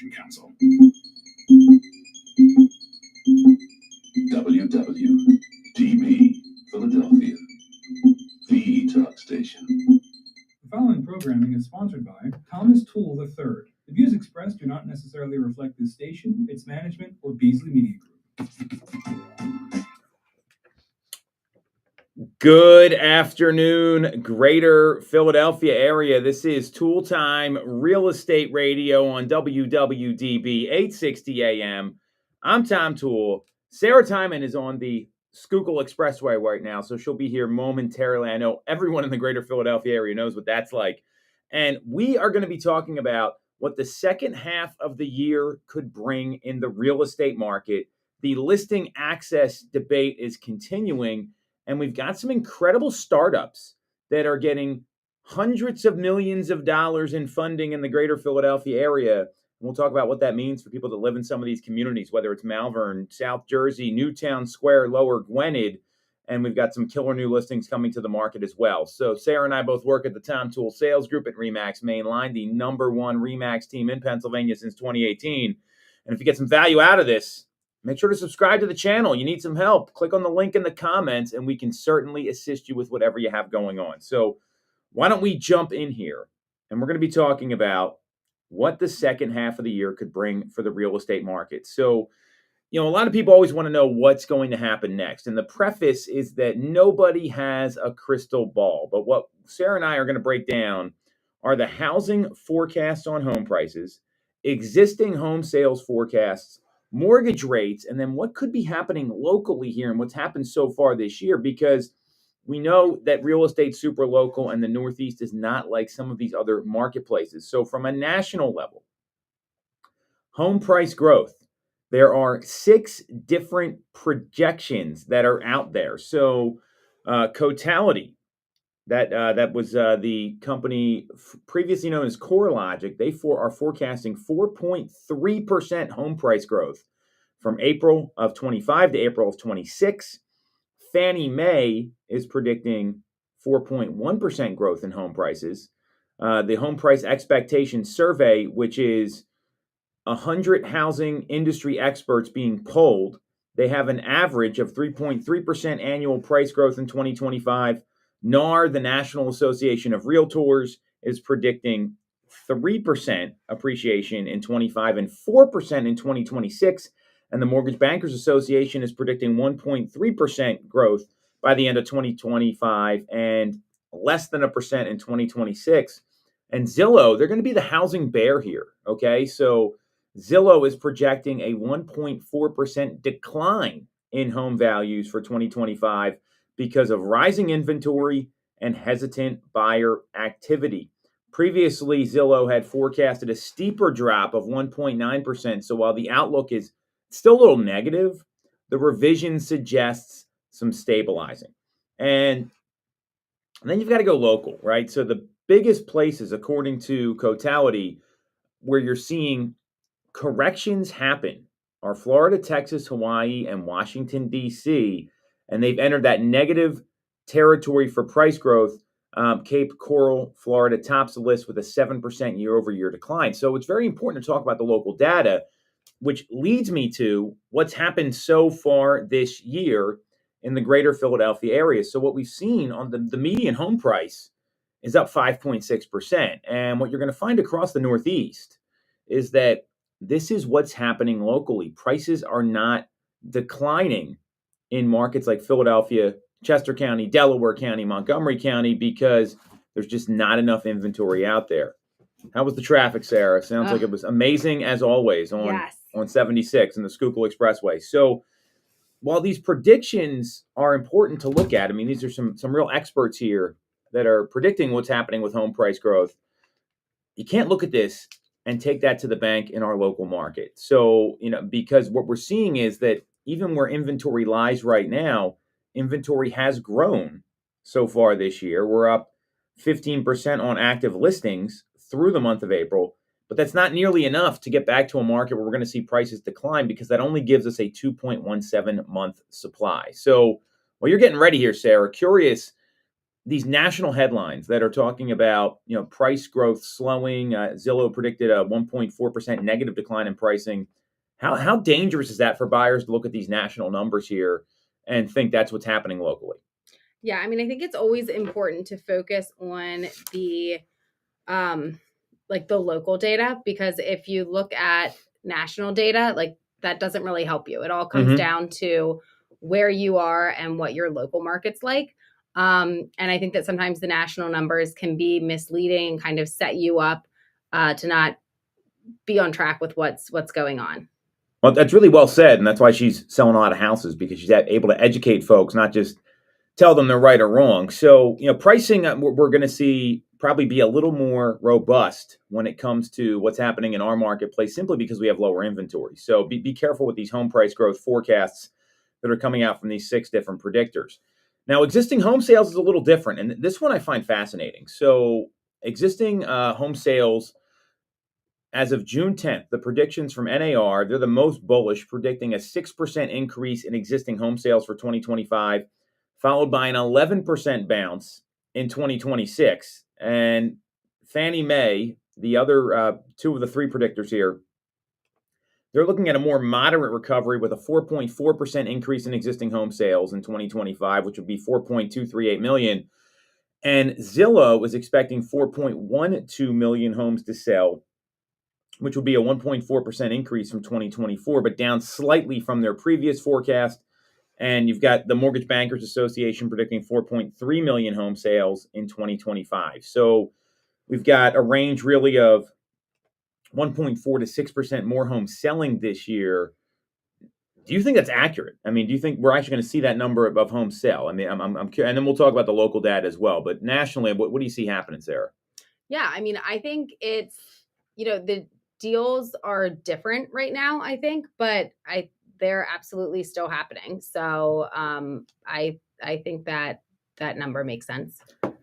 Promotion Council. WWDB Philadelphia, the talk station. The following programming is sponsored by Thomas Toole III. The views expressed do not necessarily reflect this station, its management, or Beasley Media Group. Good afternoon, Greater Philadelphia area. This is Toole Time Real Estate Radio on WWDB 860 AM. I'm Tom Toole. Sarah Timon is on the Schuylkill Expressway right now, so she'll be here momentarily. I know everyone in the Greater Philadelphia area knows what that's like. And we are going to be talking about what the second half of the year could bring in the real estate market. The listing access debate is continuing. And we've got some incredible startups that are getting hundreds of millions of dollars in funding in the greater Philadelphia area. And we'll talk about what that means for people that live in some of these communities, whether it's Malvern, South Jersey, Newtown Square, Lower Gwinnett. And we've got some killer new listings coming to the market as well. So Sarah and I both work at the Tom Toole Sales Group at RE/MAX Mainline, the #1 RE/MAX team in Pennsylvania since 2018. And if you get some value out of this, make sure to subscribe to the channel. You need some help. Click on the link in the comments, and we can certainly assist you with whatever you have going on. So why don't we jump in here? And we're going to be talking about what the second half of the year could bring for the real estate market. So, a lot of people always want to know what's going to happen next. And the preface is that nobody has a crystal ball. But what Sarah and I are going to break down are the housing forecasts on home prices, existing home sales forecasts, mortgage rates, and then what could be happening locally here and what's happened so far this year, because we know that real estate super local and the Northeast is not like some of these other marketplaces. So from a national level, home price growth, there are 6 different projections that are out there. So Totality, that was the company previously known as CoreLogic. They are forecasting 4.3% home price growth from April of 25 to April of 26. Fannie Mae is predicting 4.1% growth in home prices. The Home Price Expectation Survey, which is 100 housing industry experts being polled, they have an average of 3.3% annual price growth in 2025. NAR, the National Association of Realtors, is predicting 3% appreciation in 25 and 4% in 2026. And the Mortgage Bankers Association is predicting 1.3% growth by the end of 2025 and less than 1% in 2026. And Zillow, they're going to be the housing bear here, okay? So Zillow is projecting a 1.4% decline in home values for 2025 because of rising inventory and hesitant buyer activity. Previously, Zillow had forecasted a steeper drop of 1.9%. So while the outlook is still a little negative, the revision suggests some stabilizing. And then you've got to go local, right? So the biggest places, according to Totality, where you're seeing corrections happen are Florida, Texas, Hawaii, and Washington, D.C., and they've entered that negative territory for price growth. Cape Coral, Florida, tops the list with a 7% year-over-year decline. So it's very important to talk about the local data, which leads me to what's happened so far this year in the greater Philadelphia area. So what we've seen on the median home price is up 5.6%. And what you're going to find across the Northeast is that this is what's happening locally. Prices are not declining in markets like Philadelphia, Chester County, Delaware County, Montgomery County, because there's just not enough inventory out there. How was the traffic, Sarah? Sounds like it was amazing as always on 76 and the Schuylkill Expressway. So while these predictions are important to look at, I mean, these are some real experts here that are predicting what's happening with home price growth. You can't look at this and take that to the bank in our local market. So, because what we're seeing is that even where inventory lies right now, inventory has grown so far this year. We're up 15% on active listings through the month of April, but that's not nearly enough to get back to a market where we're going to see prices decline, because that only gives us a 2.17 month supply. So while you're getting ready here, Sarah, curious, these national headlines that are talking about, price growth slowing. Zillow predicted a 1.4% negative decline in pricing. How dangerous is that for buyers to look at these national numbers here and think that's what's happening locally? Yeah, I mean, I think it's always important to focus on the like the local data, because if you look at national data, like that doesn't really help you. It all comes down to where you are and what your local market's like. And I think that sometimes the national numbers can be misleading and kind of set you up to not be on track with what's going on. Well, that's really well said, and that's why she's selling a lot of houses, because she's able to educate folks, not just tell them they're right or wrong. So, pricing, we're going to see probably be a little more robust when it comes to what's happening in our marketplace, simply because we have lower inventory. So be careful with these home price growth forecasts that are coming out from these 6 different predictors. Now, existing home sales is a little different, and this one I find fascinating. So existing home sales, as of June 10th, the predictions from NAR, they're the most bullish, predicting a 6% increase in existing home sales for 2025, followed by an 11% bounce in 2026. And Fannie Mae, the other 2 of the 3 predictors here, they're looking at a more moderate recovery with a 4.4% increase in existing home sales in 2025, which would be 4.238 million. And Zillow is expecting 4.12 million homes to sell, which would be a 1.4% increase from 2024, but down slightly from their previous forecast. And you've got the Mortgage Bankers Association predicting 4.3 million home sales in 2025. So we've got a range really of 1.4 to 6% more homes selling this year. Do you think that's accurate? I mean, do you think we're actually going to see that number of homes sell? I mean, I'm curious, and then we'll talk about the local data as well. But nationally, what do you see happening, Sarah? Yeah, I mean, I think it's, the deals are different right now, I think, but they're absolutely still happening. So I think that number makes sense.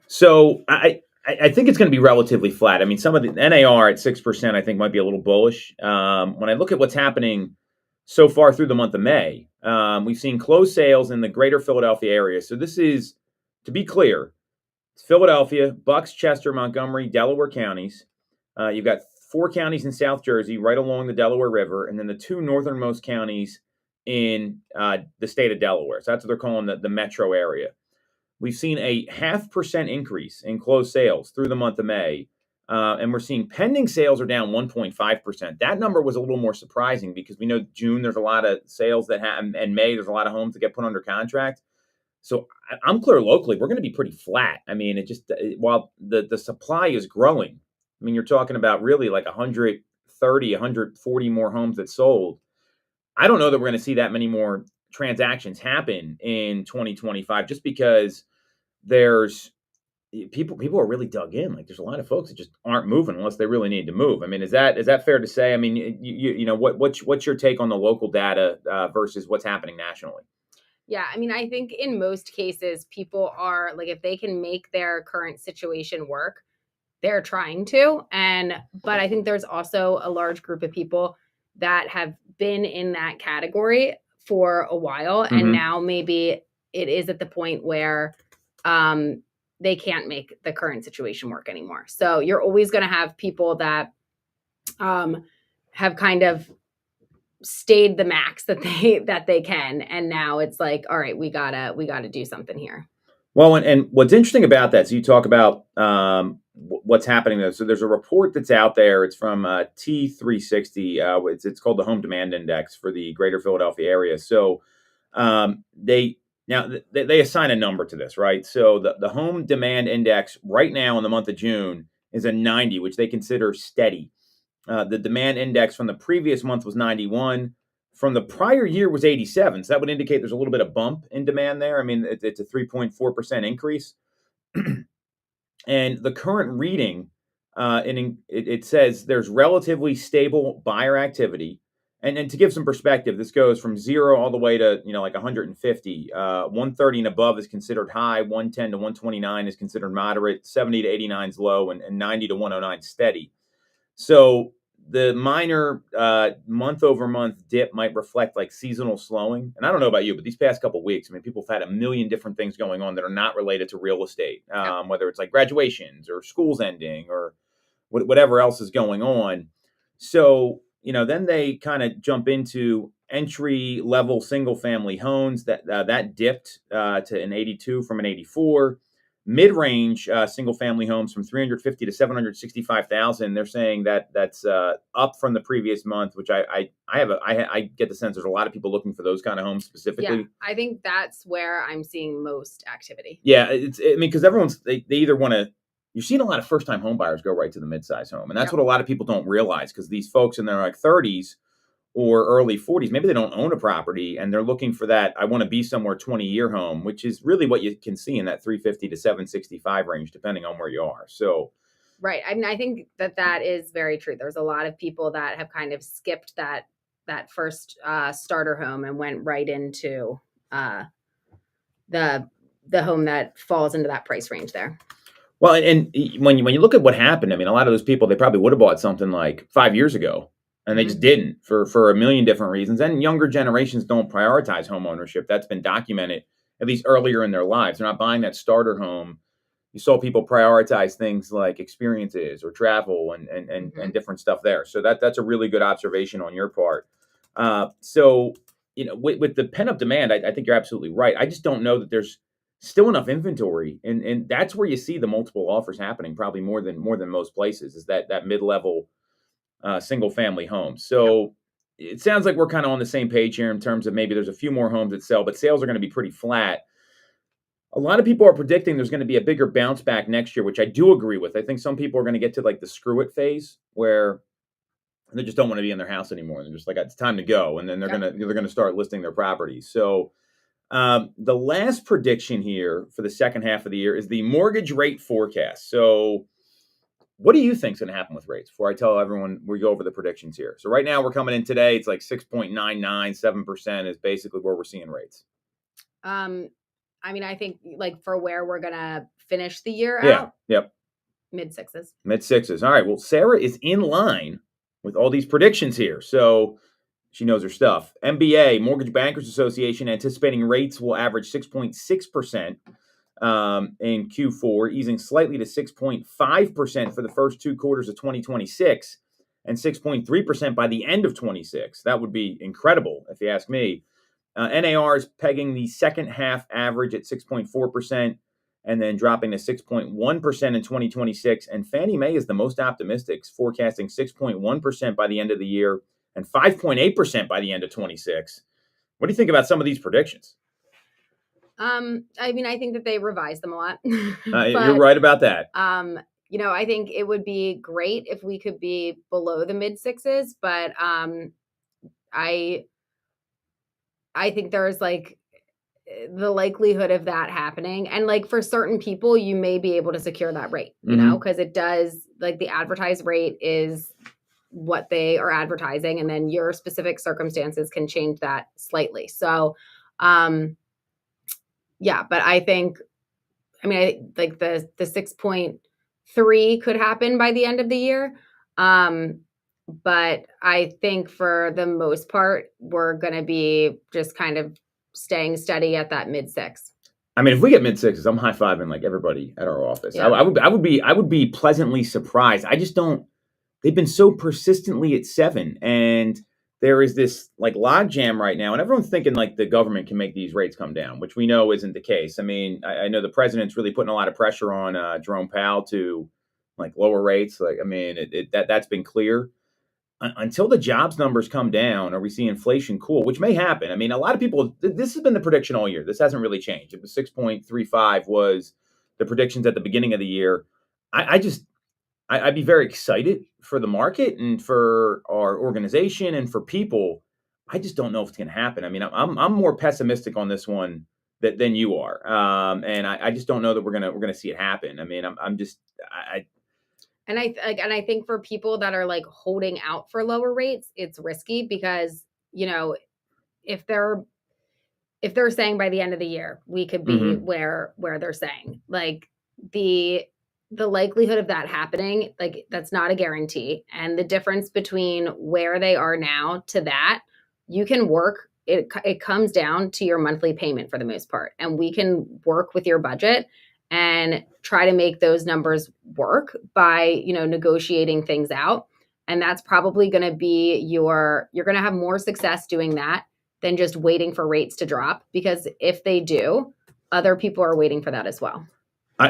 So I think it's going to be relatively flat. I mean, some of the NAR at 6%, I think, might be a little bullish. When I look at what's happening so far through the month of May, we've seen closed sales in the greater Philadelphia area. So this is, to be clear, it's Philadelphia, Bucks, Chester, Montgomery, Delaware counties. You've got 4 counties in South Jersey, right along the Delaware River, and then the 2 northernmost counties in the state of Delaware. So that's what they're calling the metro area. We've seen a 0.5% increase in closed sales through the month of May, and we're seeing pending sales are down 1.5%. That number was a little more surprising because we know June there's a lot of sales that happen, and May there's a lot of homes that get put under contract. So I'm clear locally, we're going to be pretty flat. I mean, while the supply is growing, I mean, you're talking about really like 130, 140 more homes that sold. I don't know that we're going to see that many more transactions happen in 2025, just because there's people are really dug in. Like, there's a lot of folks that just aren't moving unless they really need to move. I mean, is that fair to say? I mean, what's your take on the local data versus what's happening nationally? Yeah, I mean, I think in most cases, people are like, if they can make their current situation work, they're trying to. But I think there's also a large group of people that have been in that category for a while, and now maybe it is at the point where they can't make the current situation work anymore. So you're always going to have people that have kind of stayed the max that they can, and now it's like, all right, we gotta do something here. Well, and what's interesting about that, so you talk about what's happening there. So there's a report that's out there. It's from T360. It's called the Home Demand Index for the Greater Philadelphia area. So they assign a number to this, right? So the Home Demand Index right now in the month of June is a 90, which they consider steady. The demand index from the previous month was 91. From the prior year was 87. So that would indicate there's a little bit of bump in demand there. I mean, it's a 3.4% increase. And the current reading, it says there's relatively stable buyer activity. And to give some perspective, this goes from 0 all the way to, like 150. 130 and above is considered high. 110 to 129 is considered moderate. 70 to 89 is low, and 90 to 109 steady. So the minor month over month dip might reflect like seasonal slowing. And I don't know about you, but these past couple of weeks, I mean, people have had a million different things going on that are not related to real estate, whether it's like graduations or schools ending or whatever else is going on. So, then they kind of jump into entry level single family homes that dipped to an 82 from an 84. Mid range single family homes from 350 to 765,000. They're saying that's up from the previous month, which I get the sense there's a lot of people looking for those kind of homes specifically. Yeah, I think that's where I'm seeing most activity. Yeah, because everyone's they either want to. You're seeing a lot of first time home buyers go right to the mid-size home, and that's what a lot of people don't realize, because these folks in their like 30s or early 40s, maybe they don't own a property and they're looking for that I want to be somewhere 20-year home, which is really what you can see in that 350 to 765 range, depending on where you are. So, right. I mean, I think that is very true. There's a lot of people that have kind of skipped that first starter home and went right into the home that falls into that price range there. Well, and when you look at what happened, I mean, a lot of those people, they probably would have bought something like 5 years ago, and they just didn't for a million different reasons. And younger generations don't prioritize home ownership. That's been documented at least earlier in their lives. They're not buying that starter home. You saw people prioritize things like experiences or travel and different stuff there. So that's a really good observation on your part. So, with the pent up demand, I think you're absolutely right. I just don't know that there's still enough inventory, and that's where you see the multiple offers happening, probably more than most places, is that mid-level single family homes. So it sounds like we're kind of on the same page here in terms of maybe there's a few more homes that sell, but sales are going to be pretty flat. A lot of people are predicting there's going to be a bigger bounce back next year, which I do agree with. I think some people are going to get to like the screw it phase where they just don't want to be in their house anymore. They're just like, it's time to go, and then they're gonna start listing their properties. So the last prediction here for the second half of the year is the mortgage rate forecast. So what do you think is going to happen with rates before I tell everyone we go over the predictions here? So right now we're coming in today. It's like 6.997% is basically where we're seeing rates. I mean, I think like for where we're going to finish the year out. Yep. Mid sixes. All right. Well, Sarah is in line with all these predictions here. So she knows her stuff. MBA, Mortgage Bankers Association, anticipating rates will average 6.6% in Q4, easing slightly to 6.5% for the first 2 quarters of 2026 and 6.3% by the end of 26. That would be incredible, if you ask me. NAR is pegging the second half average at 6.4% and then dropping to 6.1% in 2026. And Fannie Mae is the most optimistic, forecasting 6.1% by the end of the year and 5.8% by the end of 26. What do you think about some of these predictions? I mean, I think that they revised them a lot. But, you're right about that. I think it would be great if we could be below the mid sixes, but I think there's like the likelihood of that happening. And like for certain people, you may be able to secure that rate, because it does, like the advertised rate is what they are advertising. And then your specific circumstances can change that slightly. So, but I think, like the 6.3 could happen by the end of the year. But I think for the most part, we're going to be just kind of staying steady at that mid six. I mean, if we get mid sixes, I'm high fiving like everybody at our office. Yeah. I would be pleasantly surprised. I just don't. They've been so persistently at 7, and there is this like logjam right now, and everyone's thinking like the government can make these rates come down, which we know isn't the case. I mean, I know the president's really putting a lot of pressure on Jerome Powell to like lower rates. Like, I mean, that's been clear. Until the jobs numbers come down or we see inflation cool, which may happen. I mean, a lot of people, this has been the prediction all year. This hasn't really changed. It was 6.35 was the predictions at the beginning of the year. I'd be very excited for the market and for our organization and for people. I just don't know if it's going to happen. I mean, I'm more pessimistic on this one than you are. And I just don't know that we're going to see it happen. I mean, And I think for people that are like holding out for lower rates, it's risky because, if they're saying by the end of the year, we could be where they're saying, like the likelihood of that happening, like that's not a guarantee. And the difference between where they are now to that, you can work. It comes down to your monthly payment for the most part, and we can work with your budget and try to make those numbers work by negotiating things out. And that's probably going to be you're going to have more success doing that than just waiting for rates to drop, because if they do, other people are waiting for that as well.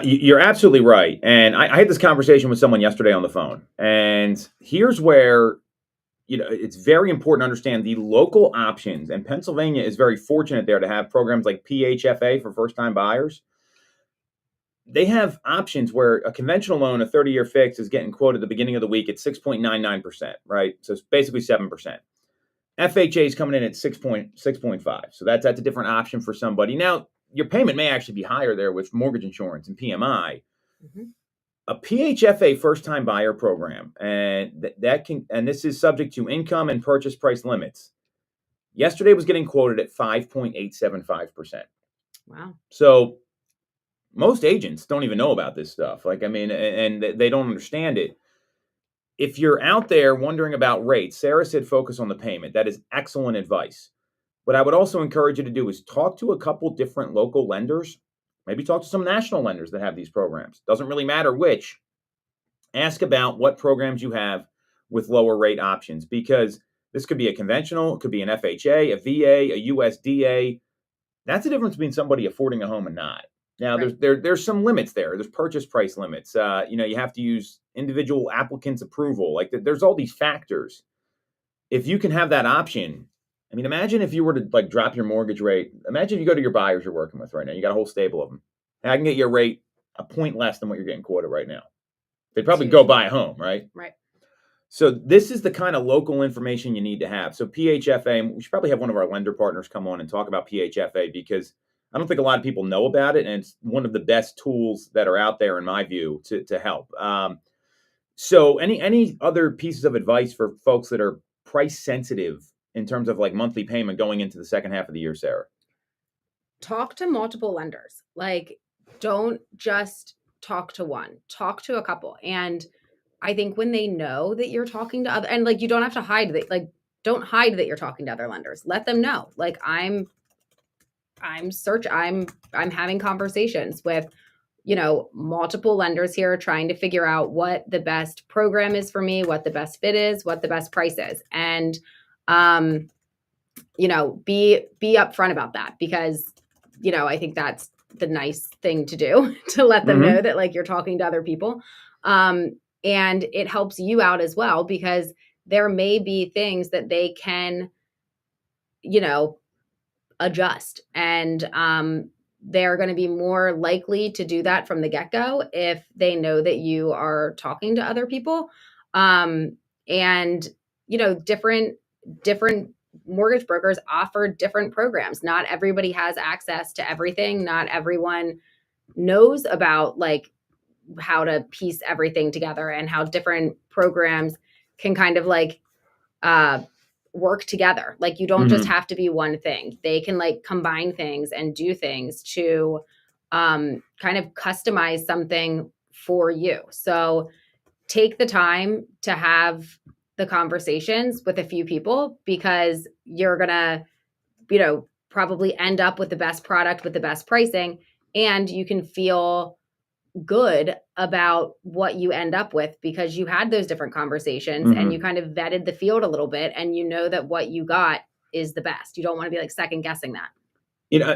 You're absolutely right. And I had this conversation with someone yesterday on the phone. And here's where, it's very important to understand the local options. And Pennsylvania is very fortunate there to have programs like PHFA for first-time buyers. They have options where a conventional loan, a 30-year fix, is getting quoted at the beginning of the week at 6.99%, right? So it's basically 7%. FHA is coming in at 6.5. So that's a different option for somebody. Now, your payment may actually be higher there with mortgage insurance and PMI. Mm-hmm. A PHFA first-time buyer program, and this is subject to income and purchase price limits. Yesterday was getting quoted at 5.875%. Wow. So most agents don't even know about this stuff. And they don't understand it. If you're out there wondering about rates, Sarah said focus on the payment. That is excellent advice. What I would also encourage you to do is talk to a couple different local lenders. Maybe talk to some national lenders that have these programs. Doesn't really matter which. Ask about what programs you have with lower rate options, because this could be a conventional, it could be an FHA, a VA, a USDA. That's the difference between somebody affording a home and not. Now, right. there's some limits there. There's purchase price limits. You have to use individual applicants' approval. There's all these factors. If you can have that option, I mean, imagine if you were to drop your mortgage rate. Imagine if you go to your buyers you're working with right now. You got a whole stable of them. And I can get your rate a point less than what you're getting quoted right now. They'd probably go buy a home, right? Right. So this is the kind of local information you need to have. So PHFA, we should probably have one of our lender partners come on and talk about PHFA, because I don't think a lot of people know about it, and it's one of the best tools that are out there, in my view, to help. So any other pieces of advice for folks that are price sensitive in terms of monthly payment going into the second half of the year, Sarah? Talk to multiple lenders. Don't just talk to one. Talk to a couple. And I think when they know that you're talking to other, and you don't have to hide that, don't hide that you're talking to other lenders. Let them know. I'm having conversations with, multiple lenders here, trying to figure out what the best program is for me, what the best fit is, what the best price is. And, be upfront about that, because, I think that's the nice thing to do, to let them know that you're talking to other people. And it helps you out as well, because there may be things that they can, adjust. And they're going to be more likely to do that from the get-go if they know that you are talking to other people. And, different mortgage brokers offer different programs. Not everybody has access to everything. Not everyone knows about how to piece everything together, and how different programs can kind of work together. You don't just have to be one thing. They can combine things and do things to kind of customize something for you. So take the time to have the conversations with a few people, because you're gonna, probably end up with the best product with the best pricing, and you can feel good about what you end up with, because you had those different conversations and you kind of vetted the field a little bit, and you know that what you got is the best. You don't want to be second guessing that.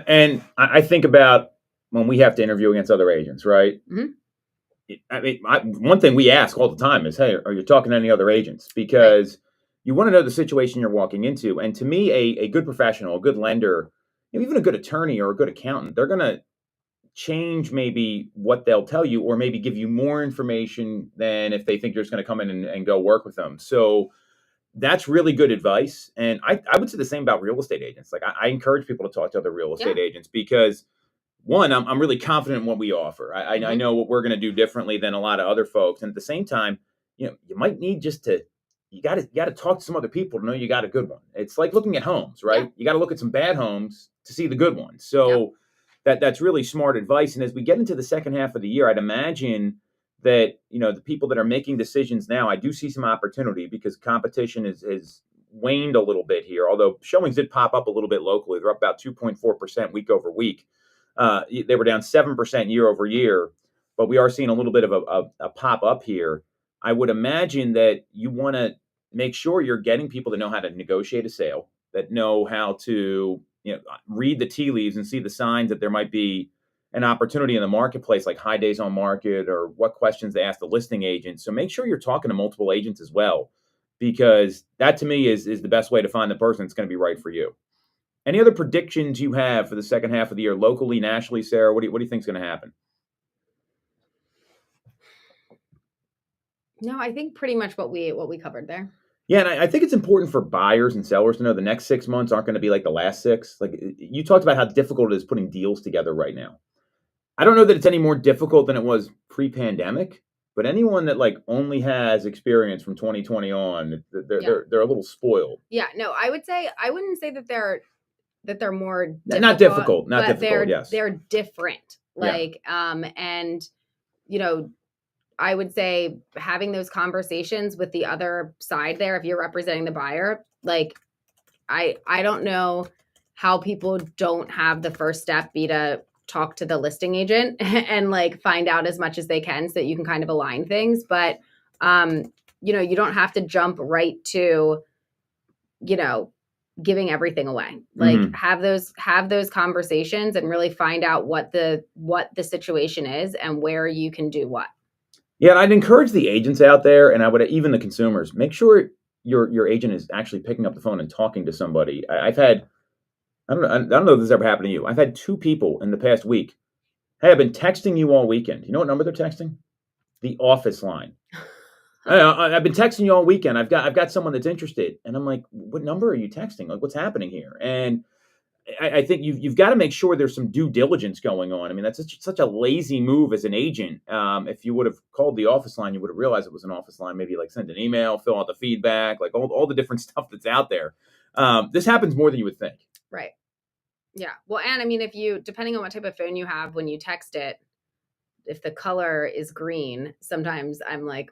And I think about when we have to interview against other agents, right? Mm-hmm. I mean, one thing we ask all the time is, hey, are you talking to any other agents? Because you want to know the situation you're walking into. And to me, a good professional, a good lender, even a good attorney or a good accountant, they're going to change maybe what they'll tell you, or maybe give you more information than if they think you're just going to come in and go work with them. So that's really good advice. And I would say the same about real estate agents. I encourage people to talk to other real estate agents, because one, I'm really confident in what we offer. I know what we're going to do differently than a lot of other folks. And at the same time, you might need you got to talk to some other people to know you got a good one. It's like looking at homes, right? Yeah. You got to look at some bad homes to see the good ones. So that's really smart advice. And as we get into the second half of the year, I'd imagine that, the people that are making decisions now, I do see some opportunity because competition is waned a little bit here. Although showings did pop up a little bit locally, they're up about 2.4% week over week. They were down 7% year over year, but we are seeing a little bit of a pop up here. I would imagine that you want to make sure you're getting people that know how to negotiate a sale, that know how to read the tea leaves and see the signs that there might be an opportunity in the marketplace, like high days on market, or what questions they ask the listing agent. So make sure you're talking to multiple agents as well, because that to me is the best way to find the person that's going to be right for you. Any other predictions you have for the second half of the year, locally, nationally, Sarah? What do you think is going to happen? No, I think pretty much what we covered there. Yeah, and I think it's important for buyers and sellers to know the next 6 months aren't going to be like the last 6. Like you talked about how difficult it is putting deals together right now. I don't know that it's any more difficult than it was pre-pandemic, but anyone that like only has experience from 2020 on, they're a little spoiled. Yeah, no, I wouldn't say that they're more difficult, not difficult, yes. They're different. Like and I would say having those conversations with the other side there, if you're representing the buyer, like I don't know how people don't have the first step be to talk to the listing agent and like find out as much as they can so that you can kind of align things. But you don't have to jump right to giving everything away. Like have those conversations and really find out what the situation is and where you can do what. Yeah, and I'd encourage the agents out there, and I would even the consumers, make sure your agent is actually picking up the phone and talking to somebody. I've had, I don't know if this ever happened to you. I've had 2 people in the past week. Hey, I've been texting you all weekend. You know what number they're texting? The office line. I've been texting you all weekend. I've got someone that's interested, and I'm like, what number are you texting? Like, what's happening here? And I think you've got to make sure there's some due diligence going on. I mean, that's such a lazy move as an agent. If you would have called the office line, you would have realized it was an office line. Maybe like send an email, fill out the feedback, like all the different stuff that's out there. This happens more than you would think. Right. Yeah. Well, and I mean, if you, depending on what type of phone you have when you text it, if the color is green, sometimes I'm like,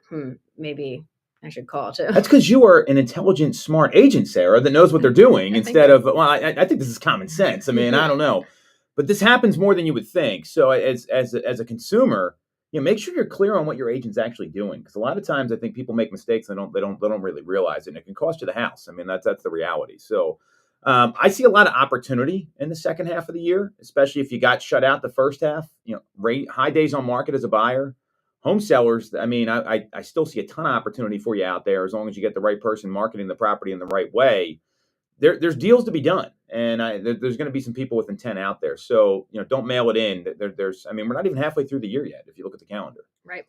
maybe I should call too. That's because you are an intelligent, smart agent, Sarah, that knows what they're doing instead of, well, I think this is common sense. I mean, I don't know. But this happens more than you would think. So as a consumer, make sure you're clear on what your agent's actually doing. Because a lot of times I think people make mistakes and they don't really realize it. And it can cost you the house. I mean, that's the reality. So I see a lot of opportunity in the second half of the year, especially if you got shut out the first half. High days on market as a buyer. Home sellers, I mean, I still see a ton of opportunity for you out there as long as you get the right person marketing the property in the right way. There's deals to be done, and there's going to be some people with intent out there. So don't mail it in. We're not even halfway through the year yet if you look at the calendar. Right.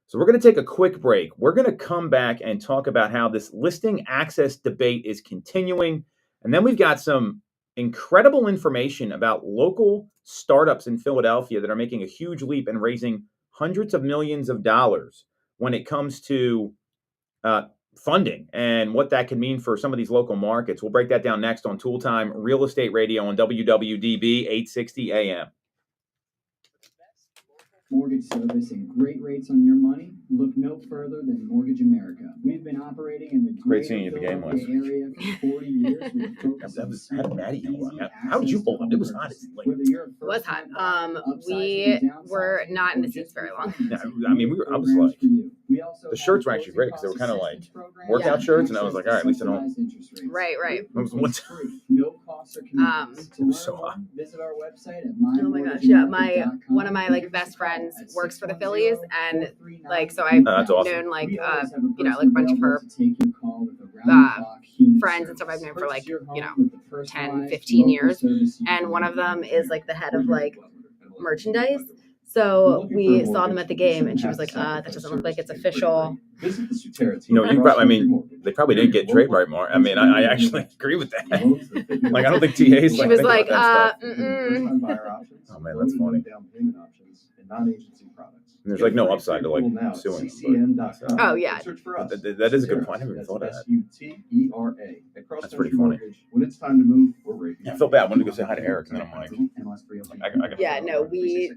So we're going to take a quick break. We're going to come back and talk about how this listing access debate is continuing, and then we've got some incredible information about local startups in Philadelphia that are making a huge leap and raising hundreds of millions of dollars when it comes to funding and what that can mean for some of these local markets. We'll break that down next on Toole Time Real Estate Radio on WWDB 860 AM. Mortgage service and great rates on your money? Look no further than Mortgage America. We've been operating in the great seeing you at the game, Wes. area for 40 years. That was Maddie. How did you hold up? It was hot. It was hot. We were not in the seats very long. Yeah, I mean, I was like, the shirts were actually great because they were kind of like workout shirts, and I was like, all right, at least I don't. Right. It was one time. No costs or commitments. It was so hot. Visit our website at oh my gosh, yeah. One of my like best friends works for the Phillies, and like so I've known like like a bunch of her friends and stuff I've known for like 10, 15 years, and one of them is like the head of like merchandise. So we saw them at the game, and she was like, "That doesn't look like it's official." They probably didn't get trademark more. I mean, I actually agree with that. Like, I don't think TA's. She was like, Oh man, that's funny. Non-agency products. And there's like no upside to like suing them. But, Oh, yeah. Search for us. that is a good point. I never even thought of that. SUTERA. That's pretty funny. When it's time to move, we're ready. Yeah, I felt bad. I wanted to go say hi to Eric, and then I'm like, I got Yeah, no,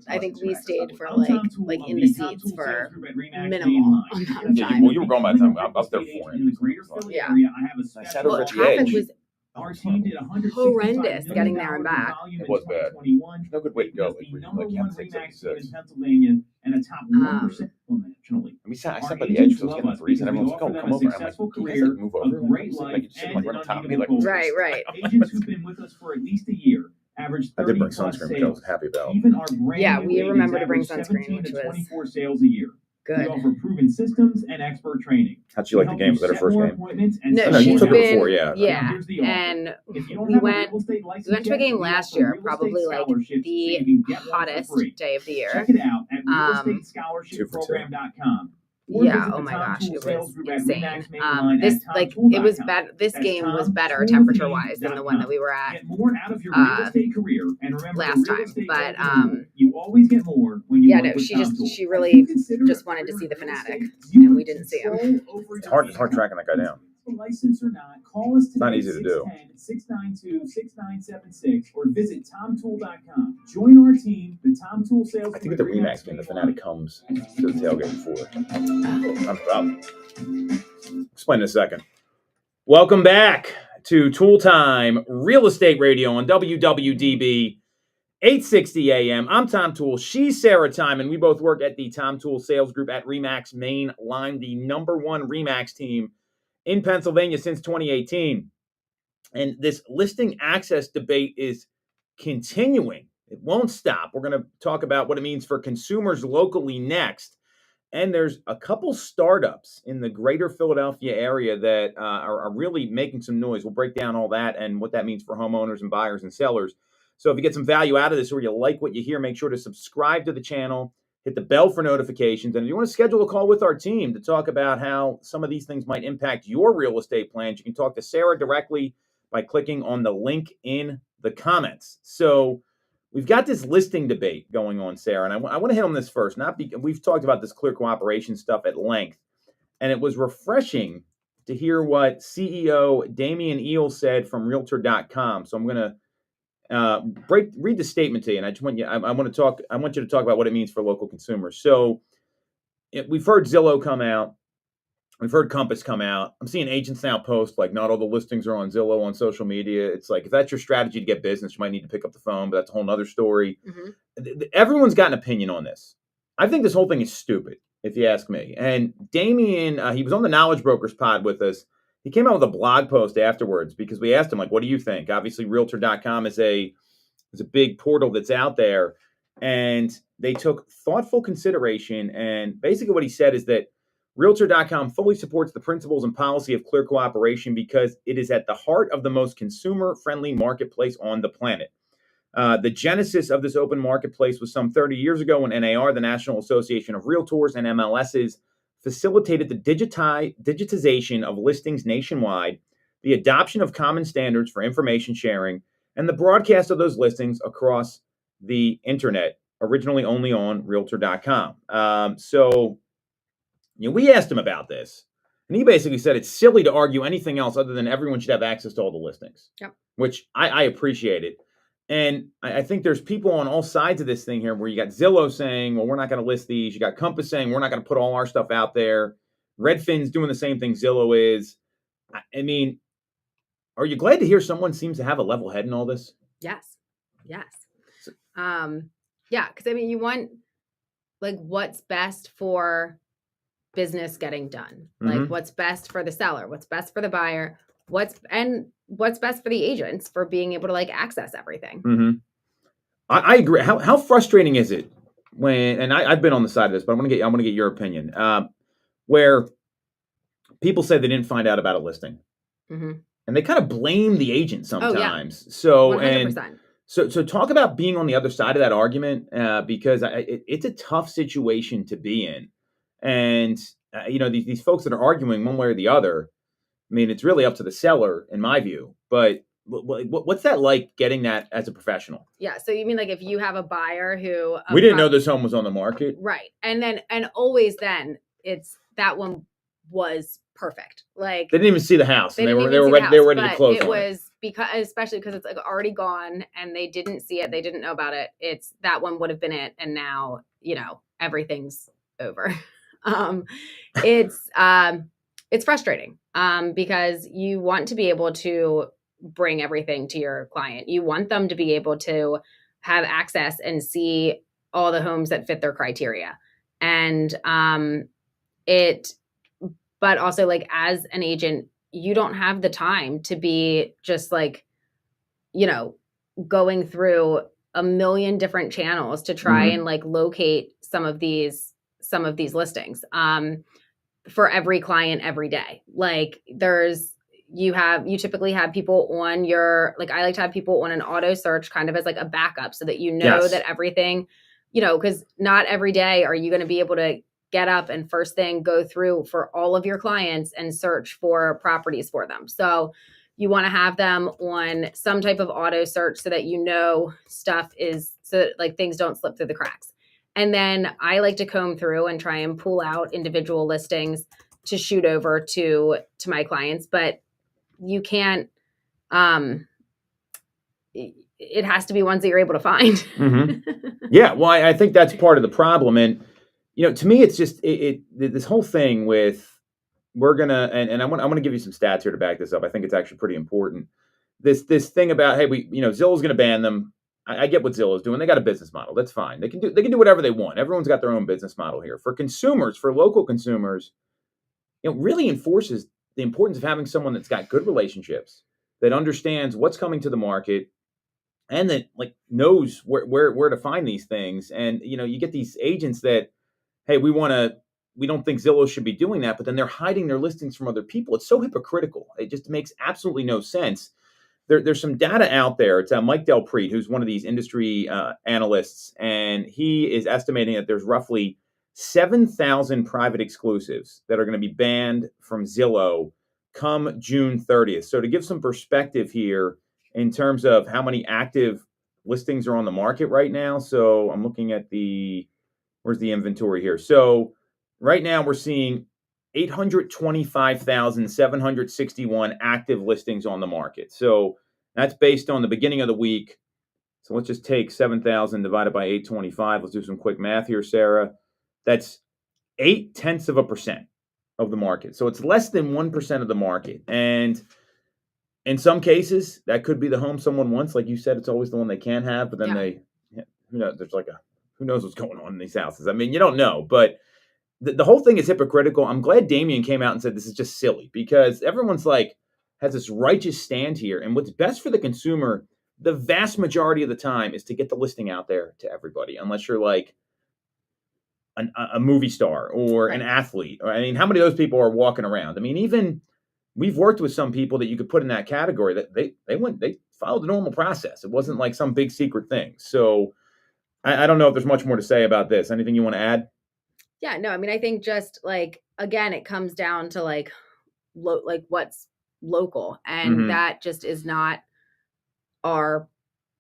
I think we stayed for like in the seats for minimal amount of Yeah, time. well, you were going by the time I was there for him. Yeah. I sat Well, over at the traffic edge. was Our team did horrendous getting there and back. It was bad. No good way to go. Like, we like can't take 76. in Pennsylvania and a top 1% nationally. I sat by the edge because I was getting threes, and everyone's like, "Oh, come over." I'm like, "Can you guys like move over?" Great Like, life you just like right on top of me, like. Right. Agents who've been with us for at least a year average I 30 did bring plus sunscreen, which I was sales. happy about. Even our brand Yeah, new we agents remember to bring average sunscreen, 17 which to was 24 sales a year. We good. offer proven systems and expert training. How'd you like the game? Was that her first game? No, No, you she's took it been before, yeah. yeah, Here's the offer. and If you don't we have a went real estate license we went to a yet, game we last offer year, real estate probably like scholarships so the you can get one for hottest free. day of the year. Check it out at Um, realestatescholarshiprogram.com. Yeah, oh my gosh, it was insane. This like it was better. This game was better temperature wise than the one that we were at Get more out of your real estate career, and remember, last real time. estate But doesn't you always get more when you yeah, work no, with she Tom just Toole. she If really you consider just a wanted to career see the in real fanatic, estate, you and we have didn't see him. control over It's your hard income. tracking that guy down. License or not, call us today. Not easy to do. 610-692-6976 or visit tomtoole.com. Join our team, the Tom Toole Sales. I think at the Remax game, the Fanatic comes to the tailgate before. I'll explain in a second. Welcome back to Toole Time Real Estate Radio on WWDB 860 AM. I'm Tom Toole. She's Sarah Time, and we both work at the Tom Toole Sales Group at Remax Main Line, the #1 Remax team in Pennsylvania since 2018. And this listing access debate is continuing. It won't stop. We're going to talk about what it means for consumers locally next. And there's a couple startups in the greater Philadelphia area that are really making some noise. We'll break down all that and what that means for homeowners and buyers and sellers. So if you get some value out of this or you like what you hear, make sure to subscribe to the channel, hit the bell for notifications. And if you want to schedule a call with our team to talk about how some of these things might impact your real estate plans, you can talk to Sarah directly by clicking on the link in the comments. So we've got this listing debate going on, Sarah, and I want to hit on this first. We've talked about this clear cooperation stuff at length, and it was refreshing to hear what CEO Damian Eel said from Realtor.com. So I'm going to read the statement to you, and I want you to talk about what it means for local consumers. So we've heard Zillow come out. We've heard Compass come out. I'm seeing agents now post like not all the listings are on Zillow on social media. It's like if that's your strategy to get business, you might need to pick up the phone, but that's a whole nother story. Mm-hmm. Everyone's got an opinion on this. I think this whole thing is stupid, if you ask me. And Damien, he was on the Knowledge Brokers pod with us. He came out with a blog post afterwards because we asked him, like, what do you think? Obviously, Realtor.com is a big portal that's out there. And they took thoughtful consideration. And basically what he said is that Realtor.com fully supports the principles and policy of clear cooperation because it is at the heart of the most consumer-friendly marketplace on the planet. The genesis of this open marketplace was some 30 years ago when NAR, the National Association of Realtors, and MLSs facilitated the digitization of listings nationwide, the adoption of common standards for information sharing, and the broadcast of those listings across the internet, originally only on Realtor.com. We asked him about this, and he basically said it's silly to argue anything else other than everyone should have access to all the listings, which I appreciate it. And I think there's people on all sides of this thing here where you got Zillow saying, well, we're not going to list these. You got Compass saying, we're not going to put all our stuff out there. Redfin's doing the same thing Zillow is. I mean, are you glad to hear someone seems to have a level head in all this? Yes. Yeah, because I mean, you want like what's best for business getting done, like what's best for the seller, what's best for the buyer, what's best for the agents for being able to like access everything. Mm-hmm. I agree. How frustrating is it when, and I've been on the side of this, but I want to get your opinion, where people say they didn't find out about a listing, and they kind of blame the agent sometimes. Oh, yeah. 100%. So talk about being on the other side of that argument, because it's a tough situation to be in. And, these folks that are arguing one way or the other, I mean, it's really up to the seller, in my view. But what's that like getting that as a professional? Yeah. So you mean like if you have a buyer who We didn't know this home was on the market. right, and always then it's that one was perfect. Like They didn't even see the house, and they didn't were even see the ready. They were house, ready to but close it on it. was because especially because it's like already gone and they didn't see it, they didn't know about it. It's that one would have been it, and now everything's over. um, it's frustrating because you want to be able to bring everything to your client. You want them to be able to have access and see all the homes that fit their criteria, and it but also like as an agent you don't have the time to be just like going through a million different channels to try and like locate some of these listings for every client every day. Like you typically have people on your, like I like to have people on an auto search kind of as like a backup so that Yes. that everything, because not every day are you going to be able to get up and first thing go through for all of your clients and search for properties for them. So you want to have them on some type of auto search so that stuff is, so that like things don't slip through the cracks. And then I like to comb through and try and pull out individual listings to shoot over to my clients, but you can't it has to be ones that you're able to find. Yeah, well, I think that's part of the problem, and to me, it's just this whole thing with we're gonna and I'm gonna give you some stats here to back this up. I think it's actually pretty important. This thing about hey, Zillow's gonna ban them. I get what Zillow's doing. They got a business model. That's fine. They can do whatever they want. Everyone's got their own business model here. For consumers, for local consumers, really enforces the importance of having someone that's got good relationships, that understands what's coming to the market, and that like knows where to find these things. And you get these agents that, hey, we don't think Zillow should be doing that, but then they're hiding their listings from other people. It's so hypocritical. It just makes absolutely no sense. There's some data out there. It's Mike Del Prete, who's one of these industry analysts, and he is estimating that there's roughly 7,000 private exclusives that are going to be banned from Zillow come June 30th. So to give some perspective here in terms of how many active listings are on the market right now. So I'm looking at where's the inventory here? So right now we're seeing 825,761 active listings on the market. So that's based on the beginning of the week. So let's just take 7,000 divided by 825. Let's do some quick math here, Sarah. That's 0.8% of the market. So it's less than 1% of the market. And in some cases, that could be the home someone wants. Like you said, it's always the one they can have, but then who knows? Who knows what's going on in these houses? I mean, you don't know, but the whole thing is hypocritical. I'm glad Damien came out and said this is just silly, because everyone's like has this righteous stand here. And what's best for the consumer, the vast majority of the time, is to get the listing out there to everybody, unless you're like a movie star or an athlete. I mean, how many of those people are walking around? I mean, even we've worked with some people that you could put in that category that they followed the normal process. It wasn't like some big secret thing. So I don't know if there's much more to say about this. Anything you want to add? Yeah, no, I mean, I think just like, again, it comes down to like what's local, and that just is not our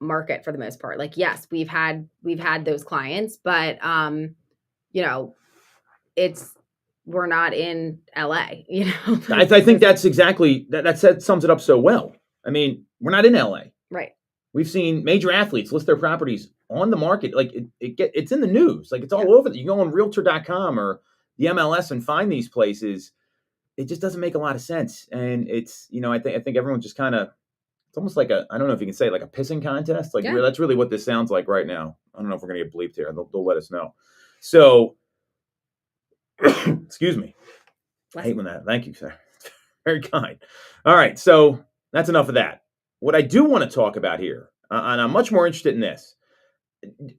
market for the most part. Like, yes, we've had those clients, but we're not in LA, I think that's exactly that sums it up so well. I mean, we're not in LA. Right. We've seen major athletes list their properties on the market. Like it's in the news. Like it's all over. You go on realtor.com or the MLS and find these places. It just doesn't make a lot of sense. And it's, I think everyone's just kind of, it's almost like I don't know if you can say like a pissing contest. Like that's really what this sounds like right now. I don't know if we're going to get bleeped here. They'll let us know. So, excuse me. I hate when that. Thank you, sir. Very kind. All right. So that's enough of that. What I do want to talk about here, and I'm much more interested in this.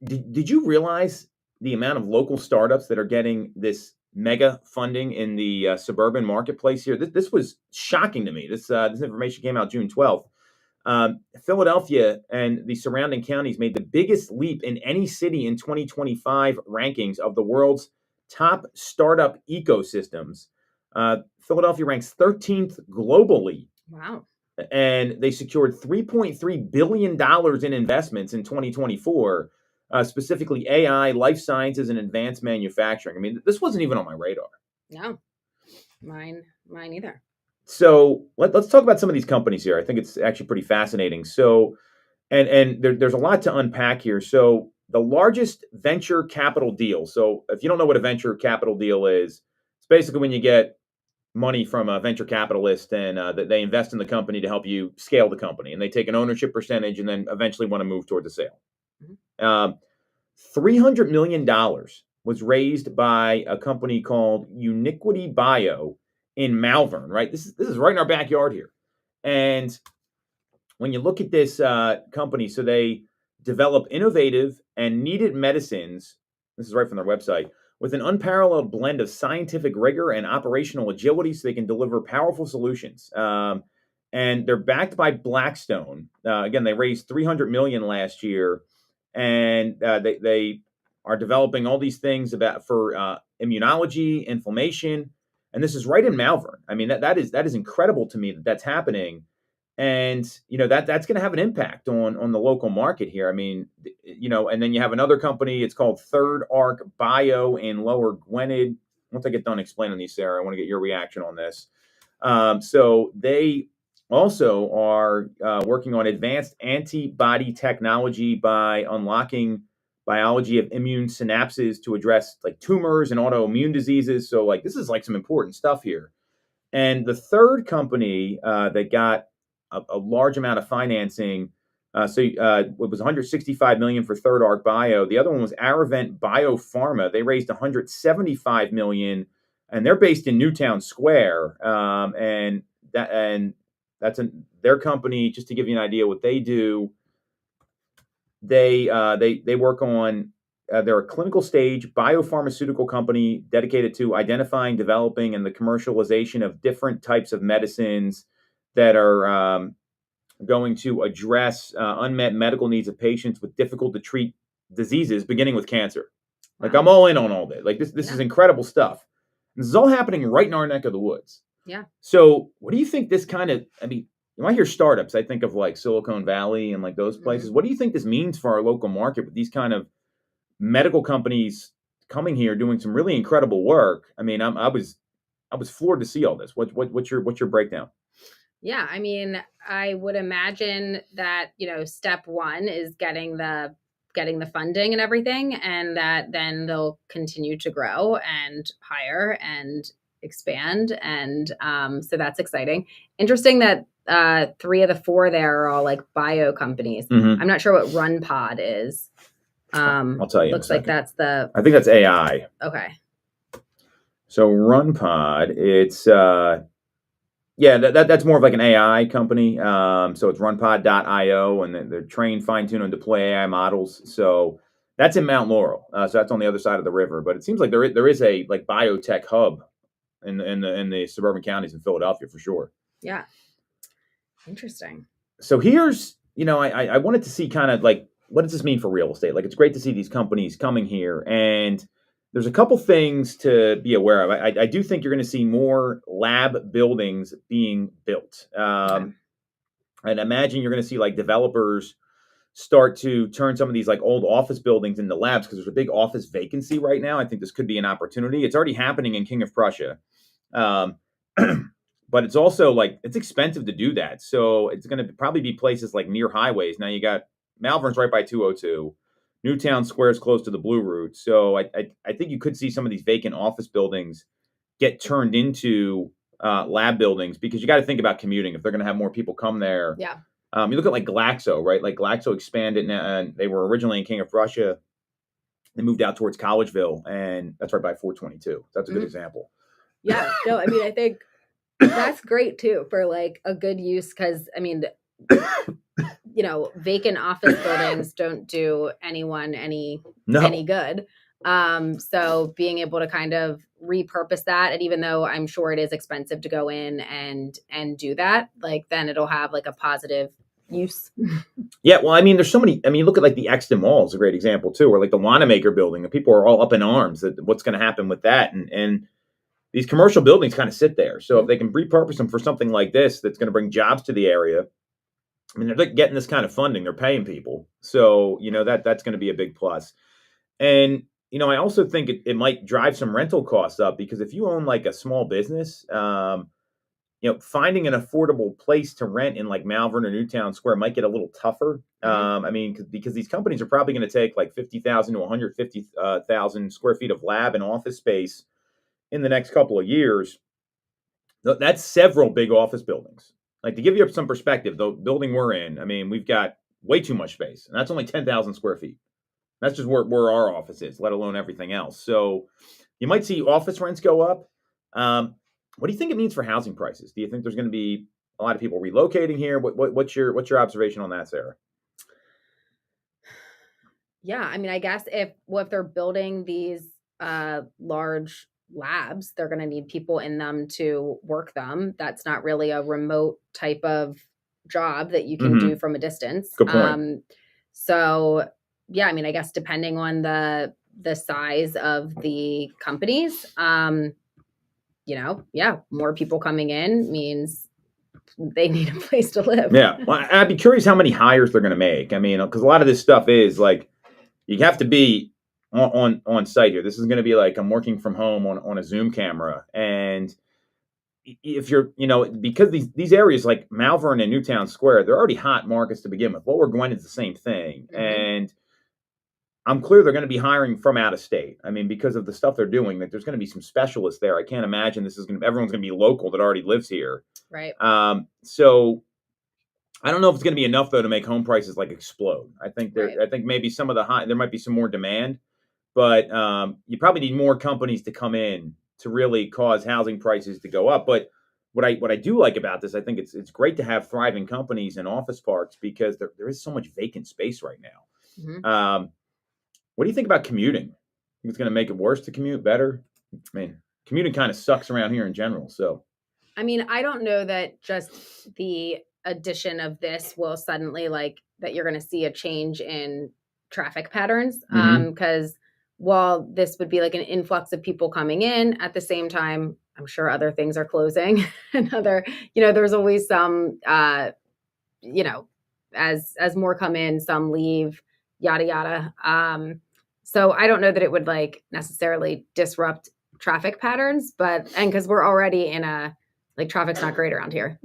Did you realize the amount of local startups that are getting this mega funding in the suburban marketplace here? This was shocking to me. This information came out June 12th. Philadelphia and the surrounding counties made the biggest leap in any city in 2025 rankings of the world's top startup ecosystems. Philadelphia ranks 13th globally. Wow. and they secured $3.3 billion in investments in 2024, specifically AI, life sciences, and advanced manufacturing. I mean, this wasn't even on my radar. No, mine either. So let's talk about some of these companies here. I think it's actually pretty fascinating. So, and there's a lot to unpack here. So the largest venture capital deal. So if you don't know what a venture capital deal is, it's basically when you get money from a venture capitalist and they invest in the company to help you scale the company, and they take an ownership percentage and then eventually want to move towards a sale. $300 million was raised by a company called Uniquity Bio in Malvern, right? This is right in our backyard here. And when you look at this company, so they develop innovative and needed medicines. This is right from their website, with an unparalleled blend of scientific rigor and operational agility, so they can deliver powerful solutions. And they're backed by Blackstone. Again, they raised $300 million last year, and they are developing all these things for immunology, inflammation, and this is right in Malvern. I mean, that is incredible to me that that's happening. And that's going to have an impact on the local market here. I mean, and then you have another company. It's called Third Arc Bio in Lower Gwynedd. Once I get done explaining these, Sarah, I want to get your reaction on this. So they also are working on advanced antibody technology by unlocking biology of immune synapses to address like tumors and autoimmune diseases. So like this is like some important stuff here. And the third company that got a large amount of financing. It was 165 million for Third Arc Bio. The other one was Aravent Biopharma. They raised 175 million, and they're based in Newtown Square. And that's their company. Just to give you an idea what they do, they work on. They're a clinical stage biopharmaceutical company dedicated to identifying, developing, and the commercialization of different types of medicines that are going to address unmet medical needs of patients with difficult to treat diseases, beginning with cancer. Wow. Like I'm all in on all this. Like this is incredible stuff. This is all happening right in our neck of the woods. Yeah. So what do you think this kind of, I mean, when I hear startups, I think of like Silicon Valley and like those places. Mm-hmm. What do you think this means for our local market with these kind of medical companies coming here doing some really incredible work? I mean, I was floored to see all this. What's your breakdown? Yeah, I mean, I would imagine that, step one is getting the funding and everything, and that then they'll continue to grow and hire and expand. And so that's exciting. Interesting that 3 of the 4 there are all like bio companies. Mm-hmm. I'm not sure what RunPod is. I'll tell you. Looks like that's I think that's AI. Okay. So RunPod, it's that's more of like an AI company. So it's runpod.io, and they're trained, fine-tune, and deploy AI models. So that's in Mount Laurel. So that's on the other side of the river. But it seems like there is a like biotech hub in the suburban counties in Philadelphia for sure. Yeah. Interesting. So here's, I wanted to see kind of like, what does this mean for real estate? Like, it's great to see these companies coming here, and there's a couple things to be aware of. I do think you're going to see more lab buildings being built. And imagine you're going to see like developers start to turn some of these like old office buildings into labs, because there's a big office vacancy right now. I think this could be an opportunity. It's already happening in King of Prussia. But it's also like, it's expensive to do that. So it's going to probably be places like near highways. Now you got Malvern's right by 202. Newtown Square is close to the Blue Route. So I think you could see some of these vacant office buildings get turned into lab buildings, because you got to think about commuting if they're going to have more people come there. Yeah. You look at like Glaxo, right? Like Glaxo expanded, and they were originally in King of Prussia. They moved out towards Collegeville, and that's right by 422. That's a good example. Yeah. No, I mean, I think that's great too for like a good use, because I mean, vacant office buildings don't do anyone any good. So being able to kind of repurpose that, and even though I'm sure it is expensive to go in and do that, like then it'll have like a positive use. Yeah, well, I mean, there's so many. I mean, look at like the Exton Mall is a great example too, or like the Wanamaker building, and people are all up in arms that what's going to happen with that, and these commercial buildings kind of sit there. So if they can repurpose them for something like this, that's going to bring jobs to the area. I mean, they're getting this kind of funding. They're paying people. So, that's going to be a big plus. And, I also think it might drive some rental costs up, because if you own like a small business, finding an affordable place to rent in like Malvern or Newtown Square might get a little tougher. I mean, because these companies are probably going to take like 50,000 to 150,000 square feet of lab and office space in the next couple of years. That's several big office buildings. Like, to give you some perspective, the building we're in, I mean, we've got way too much space, and that's only 10,000 square feet. That's just where our office is, let alone everything else. So you might see office rents go up. What do you think it means for housing prices? Do you think there's going to be a lot of people relocating here? What's your observation on that, Sarah? Yeah, I mean, I guess if they're building these large labs, they're going to need people in them to work them. That's not really a remote type of job that you can do from a distance. Good point. So yeah, I mean, I guess depending on the size of the companies, more people coming in means they need a place to live. Yeah, well, I'd be curious how many hires they're going to make. I mean, because a lot of this stuff is like, you have to be on site here. This is going to be like I'm working from home on a Zoom camera. And if you're, because these areas like Malvern and Newtown Square, they're already hot markets to begin with. Lower Gwinnett is the same thing. And I'm clear they're going to be hiring from out of state. I mean, because of the stuff they're doing, that there's going to be some specialists there. I can't imagine everyone's going to be local that already lives here. Right. So I don't know if it's going to be enough though to make home prices like explode. I think I think maybe some of there might be some more demand, but you probably need more companies to come in to really cause housing prices to go up. But what I do like about this, I think it's great to have thriving companies in office parks, because there is so much vacant space right now. What do you think about commuting? Think it's going to make it worse to commute? Better? I mean, commuting kind of sucks around here in general. So, I mean, I don't know that just the addition of this will suddenly that you're going to see a change in traffic patterns. Because while this would be like an influx of people coming in, at the same time, I'm sure other things are closing and there's always some, as more come in, some leave, yada, yada. So I don't know that it would necessarily disrupt traffic patterns, and because we're already in traffic's not great around here.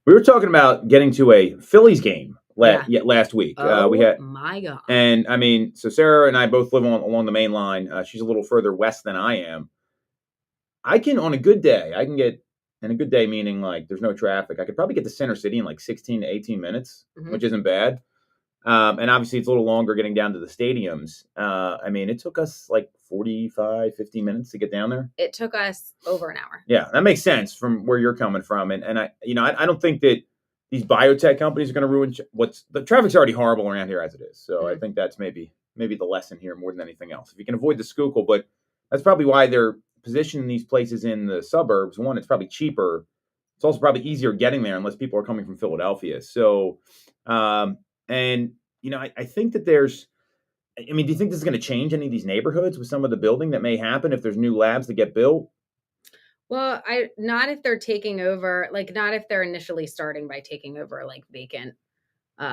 We were talking about getting to a Phillies game last week. We had, my God. And I mean, so Sarah and I both live along the main line. She's a little further west than I am. On a good day, and a good day meaning there's no traffic, I could probably get to Center City in 16 to 18 minutes, which isn't bad. And obviously it's a little longer getting down to the stadiums. I mean, it took us 45, 50 minutes to get down there. It took us over an hour. Yeah, that makes sense from where you're coming from. And I don't think that these biotech companies are going to ruin the traffic's already horrible around here as it is. So I think that's maybe the lesson here more than anything else. If you can avoid the Schuylkill, but that's probably why they're positioning these places in the suburbs. One, it's probably cheaper. It's also probably easier getting there unless people are coming from Philadelphia. So, and, I think that do you think this is going to change any of these neighborhoods with some of the building that may happen if there's new labs that get built? Well, not if they're taking over, not if they're initially starting by taking over vacant.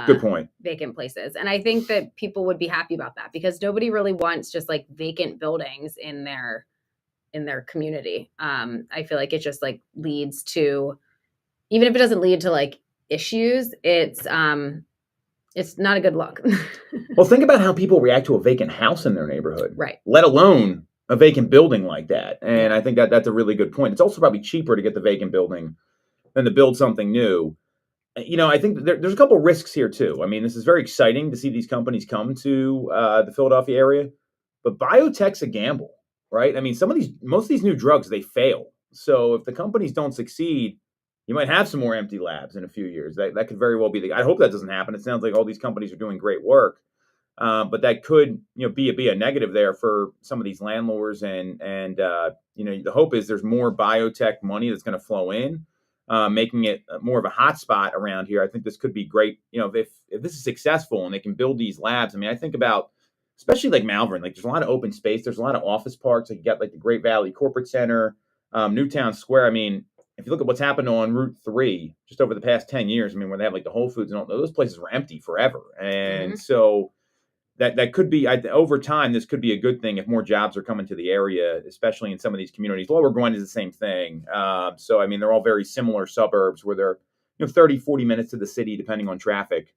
Good point. Vacant places. And I think that people would be happy about that, because nobody really wants just vacant buildings in their community. I feel like it just leads to, even if it doesn't lead to issues, it's not a good look. Well, think about how people react to a vacant house in their neighborhood, right? Let alone a vacant building like that. And I think that's a really good point. It's also probably cheaper to get the vacant building than to build something new. I think there's a couple of risks here too. I mean, this is very exciting to see these companies come to the Philadelphia area, but biotech's a gamble, right? I mean, most of these new drugs, they fail. So if the companies don't succeed, you might have some more empty labs in a few years. That could very well be I hope that doesn't happen. It sounds like all these companies are doing great work, but that could be a negative there for some of these landlords. And the hope is there's more biotech money that's going to flow in, making it more of a hot spot around here. I think this could be great. If this is successful and they can build these labs. I mean, I think about especially Malvern. There's a lot of open space. There's a lot of office parks. You got the Great Valley Corporate Center. Newtown Square. I mean, if you look at what's happened on Route 3 just over the past 10 years, I mean, where they have like the Whole Foods and all those places were empty forever. And so that could be, over time, this could be a good thing if more jobs are coming to the area, especially in some of these communities. Lower Gwinnett is the same thing. So, I mean, they're all very similar suburbs where they're 30, 40 minutes to the city, depending on traffic.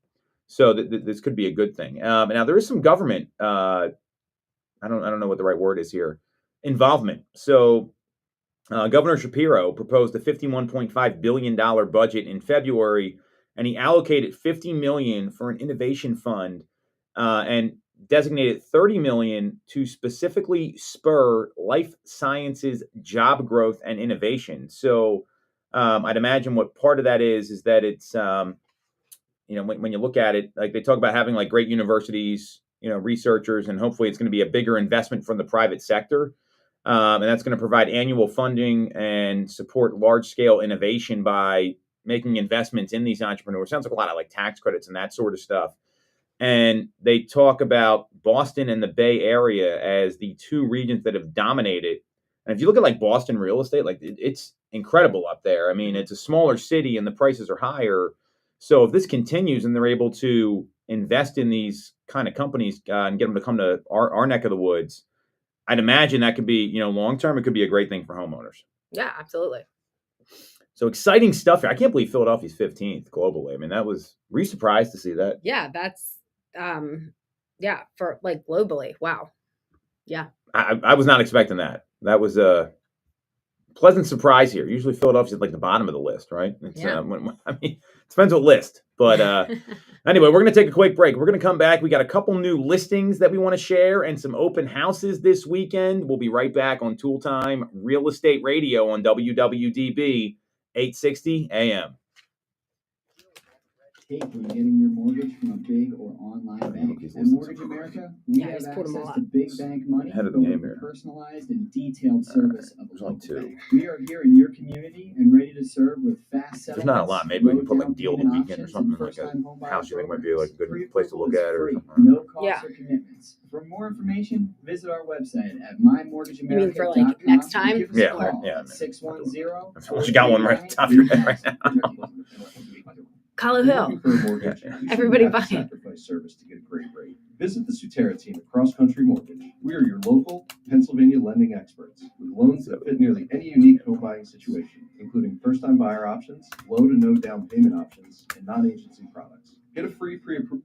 So this could be a good thing. Now, there is some government, I don't know what the right word is here, involvement. So Governor Shapiro proposed a $51.5 billion budget in February, and he allocated $50 million for an innovation fund and designated $30 million to specifically spur life sciences job growth and innovation. So I'd imagine what part of that is that it's, when you look at it, like they talk about having like great universities, researchers, and hopefully it's going to be a bigger investment from the private sector. And that's going to provide annual funding and support large-scale innovation by making investments in these entrepreneurs. Sounds like a lot of like tax credits and that sort of stuff. And they talk about Boston and the Bay Area as the two regions that have dominated. And if you look at like Boston real estate, like it's incredible up there. I mean, it's a smaller city and the prices are higher. So if this continues and they're able to invest in these kind of companies and get them to come to our neck of the woods, I'd imagine that could be, long term, it could be a great thing for homeowners. Yeah, absolutely. So exciting stuff here. I can't believe Philadelphia's 15th globally. I mean, were you surprised to see that? Yeah, that's for like globally. Wow. Yeah. I was not expecting that. That was a pleasant surprise here. Usually Philadelphia's at like the bottom of the list, right? It's, Yeah. it depends what list. But anyway, we're going to take a quick break. We're going to come back. We got a couple new listings that we want to share and some open houses this weekend. We'll be right back on Toole Time Real Estate Radio on WWDB 860 AM. Take when getting your mortgage from a big or online bank. At Mortgage America, we have access to big bank money, Ahead of the but game with here. the personalized and detailed service of a There's only local two. bank. We are here in your community and ready to serve with fast settlements. There's not a lot. Maybe we can put like deal of the low down weekend or payment something, options, like and a first-time house you think might be programs. like a good Free place to look approval at is or free, something. no cost Yeah. or commitments. For more information, visit our website at mymortgageamerica.com. You mean for, like, next time? Give us a Yeah, call yeah, I at mean, 610. You got one right off the top of your head right now. Hollow You're Hill. looking for a mortgage, you shouldn't Everybody have to buy it. sacrifice service to get a great rate. Visit the Sutera team at Cross Country Mortgage. We are your local Pennsylvania lending experts with loans that fit nearly any unique home buying situation, including first-time buyer options, low to no down payment options, and non-agency products. Get a free pre-approved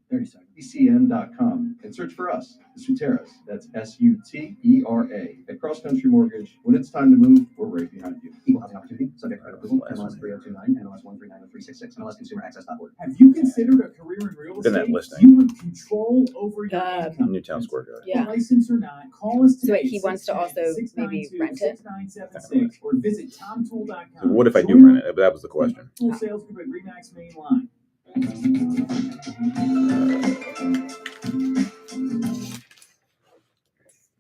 ECM.com and search for us, the Suteras. That's SUTERA at Cross Country Mortgage. When it's time to move, we're right behind you. Equal housing opportunity, subject to credit approval, MLS 3029, MLS 1390366, MLSconsumeraccess.org. Have you considered a career in real It's in that estate? listing. You want control over your income. Newtown Square Garden. Yeah. License or not, call us So today. wait, he wants to also maybe rent it? 6976 or visit tomtoole.com. So what if I do rent it? That was the question. Toole Sales Group at Remax Main Line.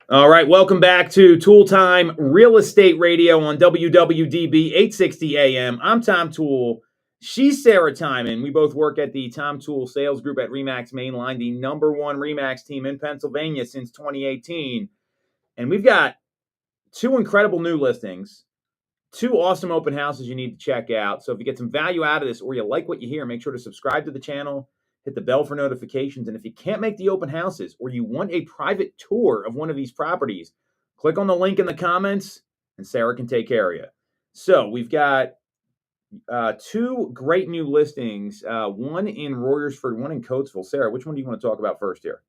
All right, welcome back to Toole Time Real Estate Radio on WWDB 860 AM. I'm Tom Toole. She's Sarah Timon. We both work at the Tom Toole Sales Group at Remax Mainline, the number one Remax team in Pennsylvania since 2018. And we've got two incredible new listings, two awesome open houses you need to check out. So if you get some value out of this or you like what you hear, make sure to subscribe to the channel, hit the bell for notifications. And if you can't make the open houses or you want a private tour of one of these properties, click on the link in the comments and Sarah can take care of you. So we've got two great new listings, one in Royersford, one in Coatesville. Sarah, which one do you want to talk about first here?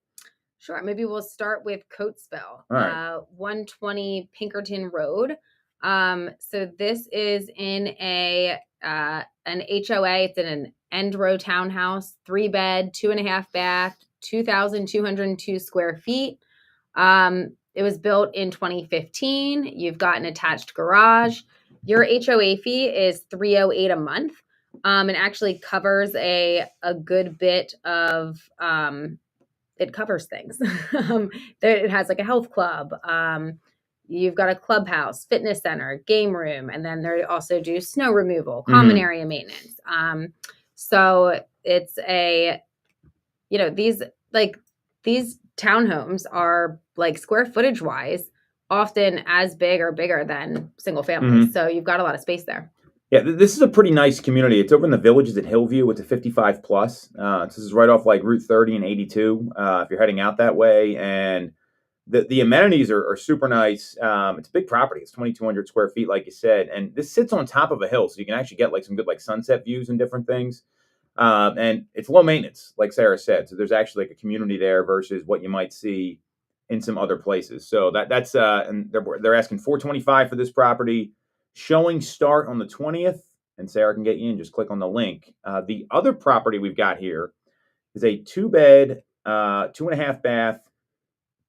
Sure. Maybe we'll start with Coatesville, right. 120 Pinkerton Road. So this is in an HOA. It's in an end row townhouse, 3-bed, 2.5 bath, 2,202 square feet. It was built in 2015. You've got an attached garage. Your HOA fee is $308 a month. And actually covers a good bit of, it covers things. It has like a health club. You've got a clubhouse, fitness center, game room, and then they also do snow removal, common area maintenance. So it's these townhomes are like square footage wise often as big or bigger than single families. Mhm. So you've got a lot of space there. Yeah, this is a pretty nice community. It's over in the Villages at Hillview. It's a 55 plus. This is right off like Route 30 and 82 if you're heading out that way. And the amenities are super nice. It's a big property. It's 2,200 square feet, like you said. And this sits on top of a hill, so you can actually get like some good like sunset views and different things. And it's low maintenance, like Sarah said. So there's actually like a community there versus what you might see in some other places. So that's and they're asking $425 for this property. Showing start on the 20th, and Sarah can get you in. Just click on the link. The other property we've got here is a 2-bed, 2.5 bath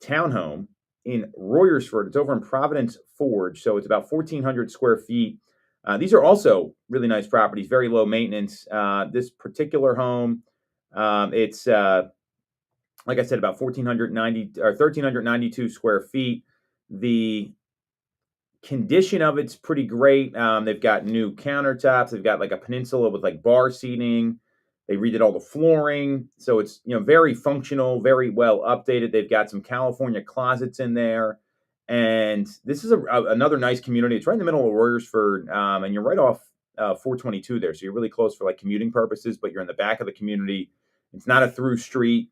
townhome in Royersford. It's over in Providence Forge, so it's about 1,400 square feet. These are also really nice properties, very low maintenance. This particular home, it's like I said, about 1,392 square feet. The condition of it's pretty great. They've got new countertops. They've got like a peninsula with like bar seating. They redid all the flooring, so it's very functional, very well updated. They've got some California closets in there, and this is another nice community. It's right in the middle of Royersford, and you're right off 422 there, so you're really close for like commuting purposes. But you're in the back of the community. It's not a through street.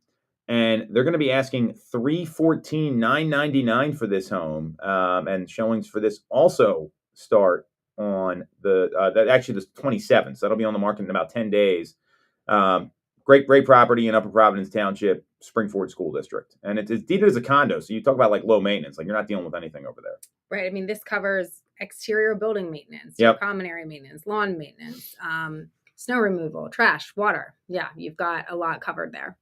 And they're going to be asking $314,999 for this home, and showings for this also start on the 27th. So that'll be on the market in about 10 days. Great property in Upper Providence Township, Springford School District, and it's deeded as a condo. So you talk about like low maintenance, like you're not dealing with anything over there. Right. I mean, this covers exterior building maintenance, Yep. common area maintenance, lawn maintenance, snow removal, trash, water. Yeah, you've got a lot covered there.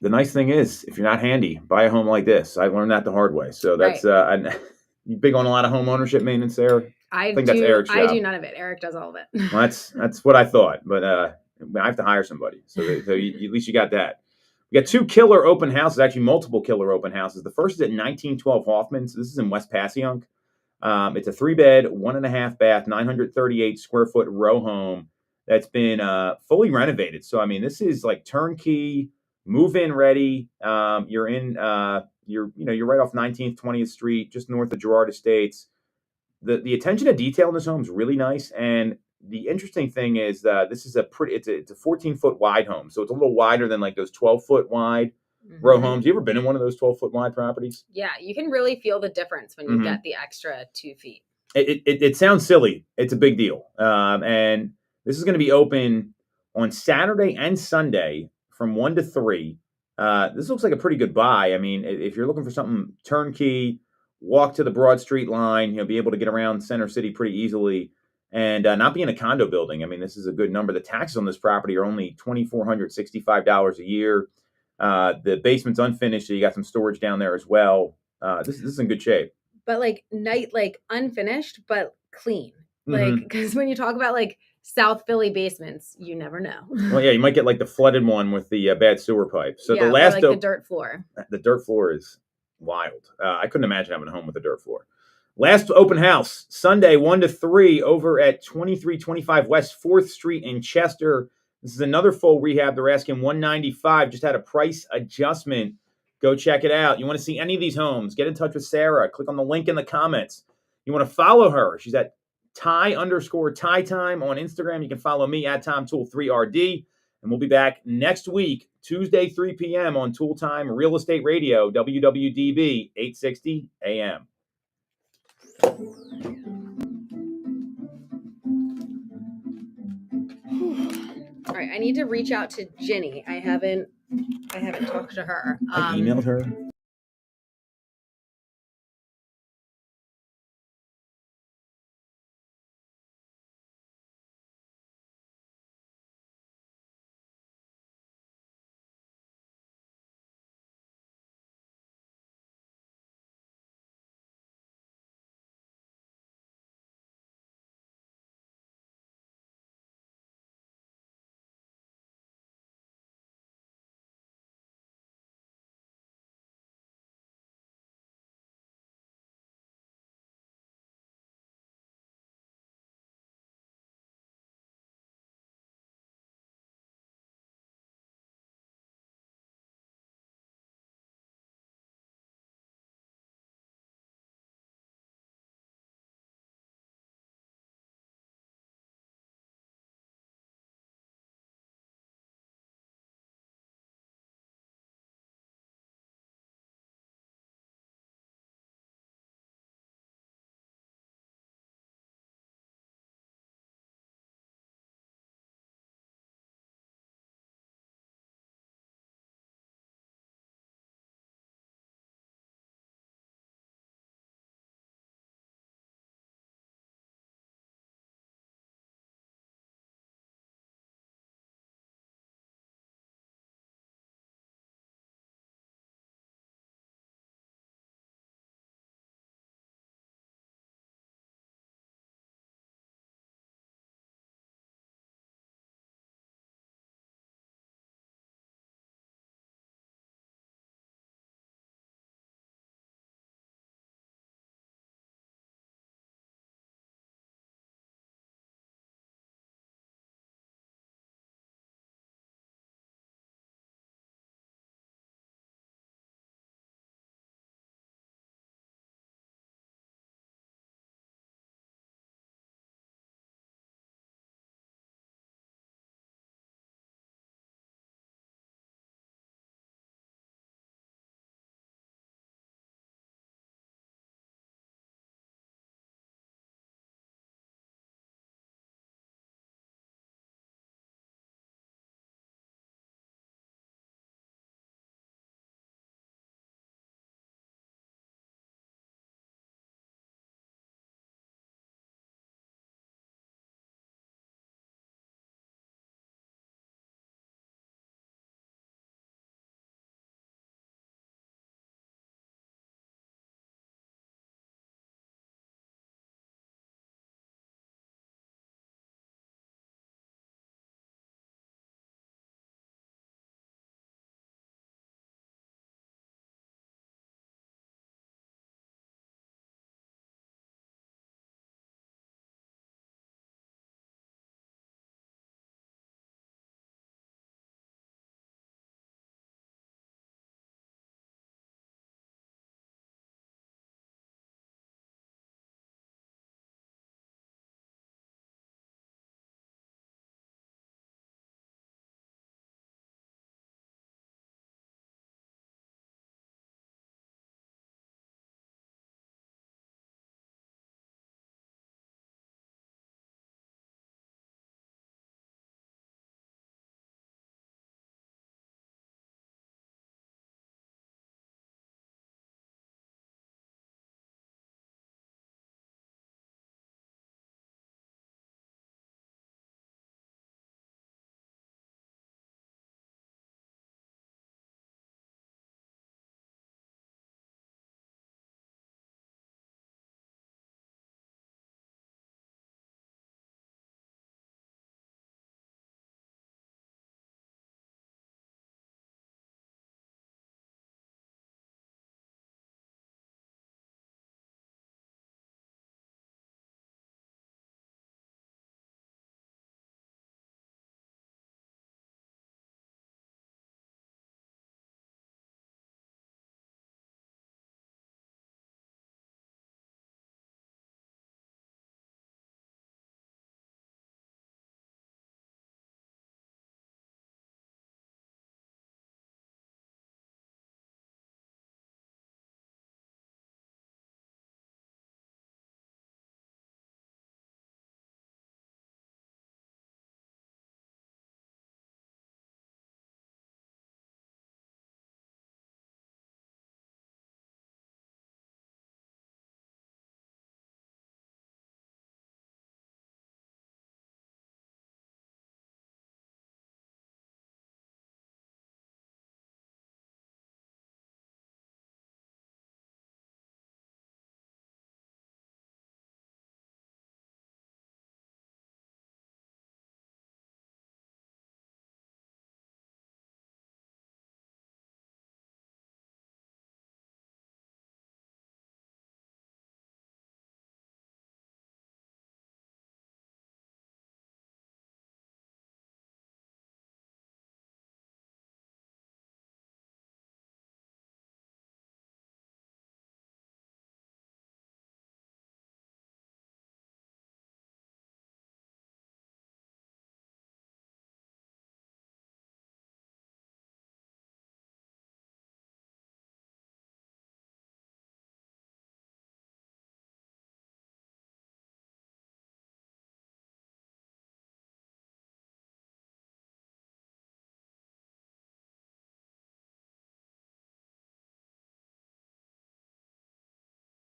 The nice thing is, if you're not handy, buy a home like this. I learned that the hard way. So that's you big on a lot of home ownership maintenance there. I think that's Eric's job. I do none of it. Eric does all of it. Well, that's what I thought, but I have to hire somebody. So at least you got that. We got 2 killer open houses, actually multiple killer open houses. The first is at 1912 Hoffman. So this is in West Passyunk. It's a 3-bed, 1.5 bath, 938 square foot row home that's been fully renovated. So I mean, this is like turnkey, move-in ready. You're right off 19th, 20th Street, just north of Girard Estates. The attention to detail in this home is really nice, and the interesting thing is this is it's a 14-foot wide home, so it's a little wider than like those 12-foot wide row homes. You ever been in one of those 12-foot wide properties? Yeah, you can really feel the difference when you get the extra 2 feet. It sounds silly. It's a big deal, and this is going to be open on Saturday and Sunday from 1 to 3. This looks like a pretty good buy. I mean, if you're looking for something turnkey, walk to the Broad Street line, be able to get around Center City pretty easily, and not be in a condo building. I mean, this is a good number. The taxes on this property are only $2,465 a year. The basement's unfinished, so you got some storage down there as well. This is in good shape. But like unfinished, but clean. Like, because when you talk about like South Philly basements, you never know. Well, yeah, you might get like the flooded one with the bad sewer pipe. So yeah, the last, the dirt floor. The dirt floor is wild. I couldn't imagine having a home with a dirt floor. Last open house, Sunday, 1 to 3, over at 2325 West 4th Street in Chester. This is another full rehab. They're asking $195. Just had a price adjustment. Go check it out. You want to see any of these homes, get in touch with Sarah. Click on the link in the comments. You want to follow her. She's at Ty_Ty_Time on Instagram. You can follow me at TomToole3RD. And we'll be back next week, Tuesday, 3 p.m. on Toole Time Real Estate Radio, WWDB 860 AM. All right, I need to reach out to Ginny. I haven't talked to her. I emailed her.